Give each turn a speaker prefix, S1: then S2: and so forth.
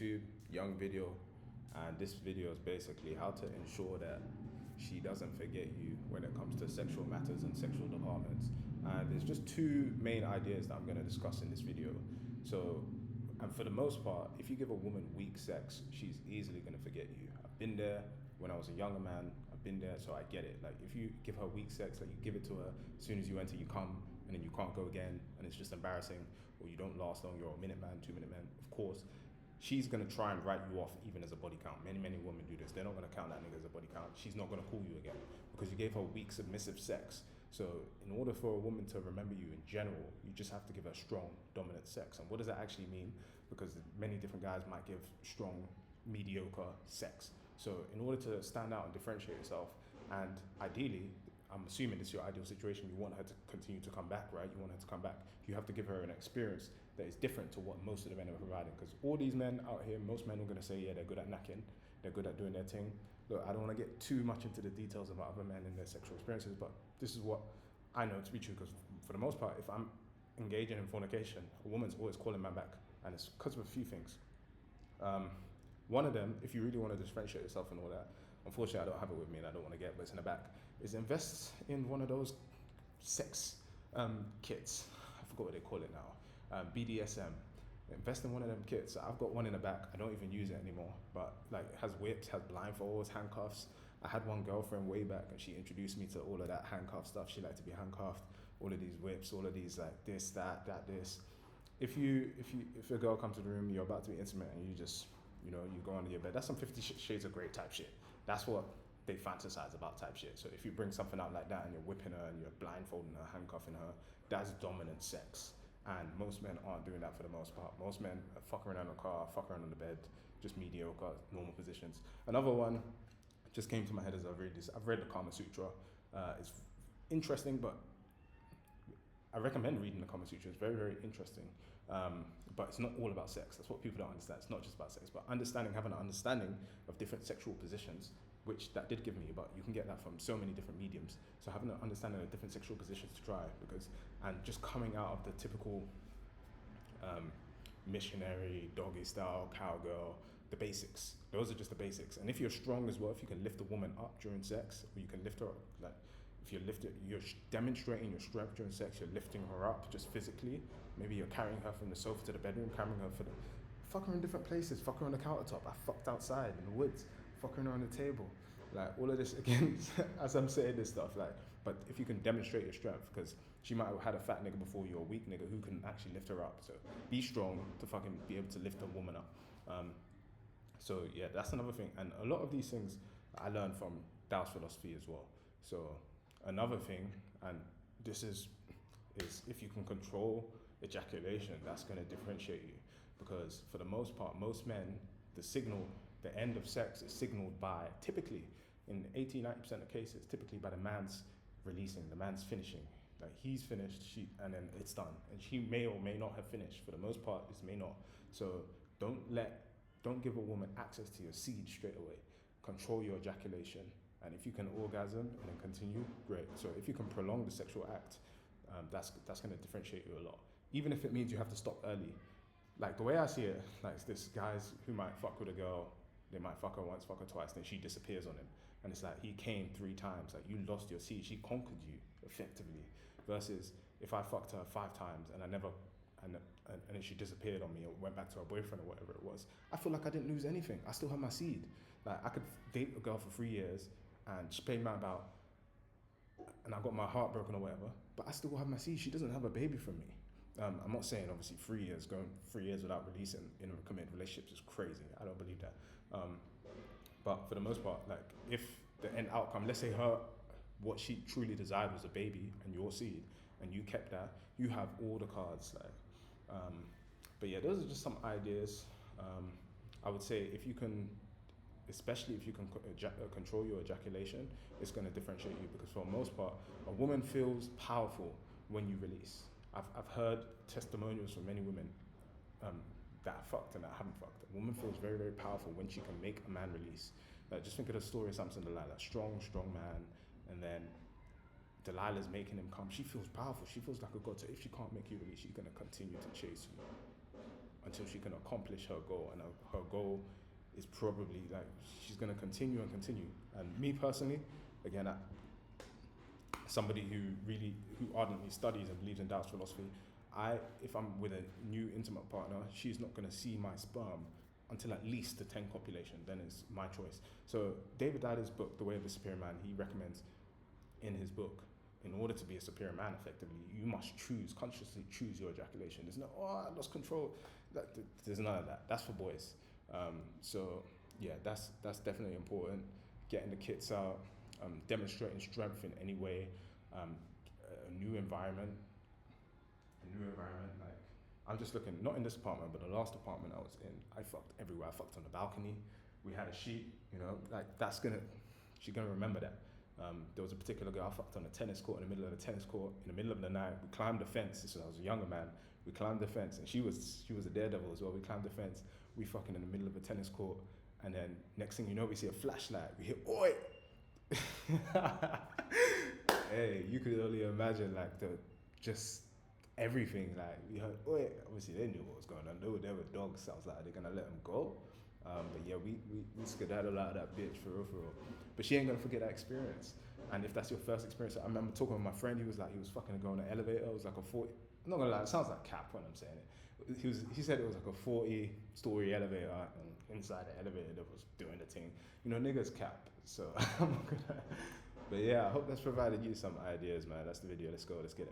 S1: YouTube, young video, and this video is basically how to ensure that she doesn't forget you when it comes to sexual matters and sexual departments. And there's just two main ideas that I'm going to discuss in this video. So, and for the most part, if you give a woman weak sex, she's easily going to forget you. I've been there when I was a younger man. I've been there, so I get it. Like, if you give her weak sex, like you give it to her, as soon as you enter, you come, and then you can't go again, and it's just embarrassing, or you don't last long, you're a minute man, 2 minute man, of course, she's gonna try and write you off even as a body count. Many women do this. They're not gonna count that nigga as a body count. She's not gonna call you again because you gave her weak submissive sex. So in order for a woman to remember you in general, you just have to give her strong dominant sex. And what does that actually mean? Because many different guys might give strong mediocre sex. So in order to stand out and differentiate yourself, and ideally, I'm assuming this is your ideal situation, you want her to continue to come back, right? You want her to come back. You have to give her an experience that is different to what most of the men are providing. Because all these men out here, most men are going to say, yeah, they're good at knacking, they're good at doing their thing. Look, I don't want to get too much into the details about other men and their sexual experiences, but this is what I know to be true. Because for the most part, if I'm engaging in fornication, a woman's always calling my back. And it's because of a few things. One of them, if you really want to differentiate yourself and all that, unfortunately I don't have it with me and I don't want to get it, but it's in the back, is invest in one of those sex kits. I forgot what they call it now. BDSM. Invest in one of them kits. I've got one in the back. I don't even use it anymore, but like it has whips, has blindfolds, handcuffs. I had one girlfriend way back and she introduced me to all of that handcuff stuff. She liked to be handcuffed, all of these whips, all of these like this, that, this. If a girl comes to the room, you're about to be intimate and you just, you go under your bed, that's some 50 Shades of Grey type shit. That's what they fantasize about type shit. So if you bring something out like that and you're whipping her and you're blindfolding her, handcuffing her, that's dominant sex. And most men aren't doing that for the most part. Most men fuck around in the car, fuck around on the bed, just mediocre, normal positions. Another one just came to my head as I've read this. I've read the Kama Sutra. It's interesting, but I recommend reading the Kama Sutra. It's very interesting. But it's not all about sex. That's what people don't understand. It's not just about sex, but having an understanding of different sexual positions, which that did give me, but you can get that from so many different mediums. So having an understanding of different sexual positions to try, and just coming out of the typical missionary, doggy style, cowgirl, the basics. Those are just the basics. And if you're strong as well, if you can lift a woman up during sex, or you can lift her up, like, if you're demonstrating your strength during sex, you're lifting her up just physically. Maybe you're carrying her from the sofa to the bedroom, carrying her fuck her in different places, fuck her on the countertop. I fucked outside in the woods, fucking her on the table. Like, all of this, again, as I'm saying this stuff, like, but if you can demonstrate your strength, because she might have had a fat nigga before you, or a weak nigga who can actually lift her up. So be strong to fucking be able to lift a woman up. So yeah, that's another thing. And a lot of these things I learned from Taoist philosophy as well. So another thing, and this is if you can control ejaculation, that's going to differentiate you. Because for the most part, most men, the end of sex is signaled by, typically, in 80-90% of cases, typically by the man's releasing, the man's finishing. Like, he's finished, and then it's done. And she may or may not have finished. For the most part, this may not. So don't give a woman access to your seed straight away. Control your ejaculation. And if you can orgasm and then continue, great. So if you can prolong the sexual act, that's going to differentiate you a lot. Even if it means you have to stop early. Like, the way I see it, like, this guys who might fuck with a girl, they might fuck her once, fuck her twice, then she disappears on him. And it's like, he came 3 times, like, you lost your seed, she conquered you effectively. Versus if I fucked her 5 times and and then she disappeared on me or went back to her boyfriend or whatever it was, I feel like I didn't lose anything. I still have my seed. Like, I could date a girl for 3 years and she paid me about, and I got my heart broken or whatever, but I still have my seed. She doesn't have a baby from me. I'm not saying obviously 3 years, going 3 years without releasing in a committed relationships is crazy. I don't believe that. But for the most part, like, if the end outcome, let's say what she truly desired was a baby and your seed, and you kept that, you have all the cards. Like, but yeah, those are just some ideas. I would say especially if you can control your ejaculation, it's going to differentiate you, because for the most part, a woman feels powerful when you release. I've heard testimonials from many women that are fucked and that haven't fucked. A woman feels very powerful when she can make a man release. Just think of the story of Samson and Delilah. Strong man, and then Delilah's making him come. She feels powerful. She feels like a god. So if she can't make you release, she's going to continue to chase you. until she can accomplish her goal. And her goal is probably like she's going to continue and continue. And me personally, again, somebody who ardently studies and believes in Taoist philosophy, if I'm with a new intimate partner, she's not going to see my sperm until at least the 10 copulation. Then it's my choice. So David Dada's book, The Way of the Superior Man, he recommends in his book, in order to be a superior man effectively, you must consciously choose your ejaculation. There's no, I lost control. There's none of that. That's for boys. So yeah, that's definitely important. Getting the kits out, demonstrating strength in any way, a new environment. Like, I'm just looking, not in this apartment, but the last apartment I was in, I fucked everywhere. I fucked on the balcony. We had a sheet, like she's gonna remember that. There was a particular girl I fucked on a tennis court, in the middle of the tennis court, in the middle of the night. We climbed the fence. This was, I was a younger man. We climbed the fence, and she was a daredevil as well. We climbed the fence. We fucking in the middle of a tennis court, and then next thing you know, we see a flashlight. We hear, oi! Hey, you could only imagine like just everything. Like we heard, oi! Obviously they knew what was going on. There were dogs. I was like, are they gonna let them go? But yeah, we skedaddled out of that bitch for real. But she ain't gonna forget that experience. And if that's your first experience, I remember talking with my friend. He was fucking going on the elevator. It was like a 40. I'm not gonna lie, it sounds like cap when I'm saying it. He said it was like a 40-story elevator, and inside the elevator that was doing the thing. Niggas cap. So I'm not gonna. But yeah, I hope that's provided you some ideas, man. That's the video. Let's go. Let's get it.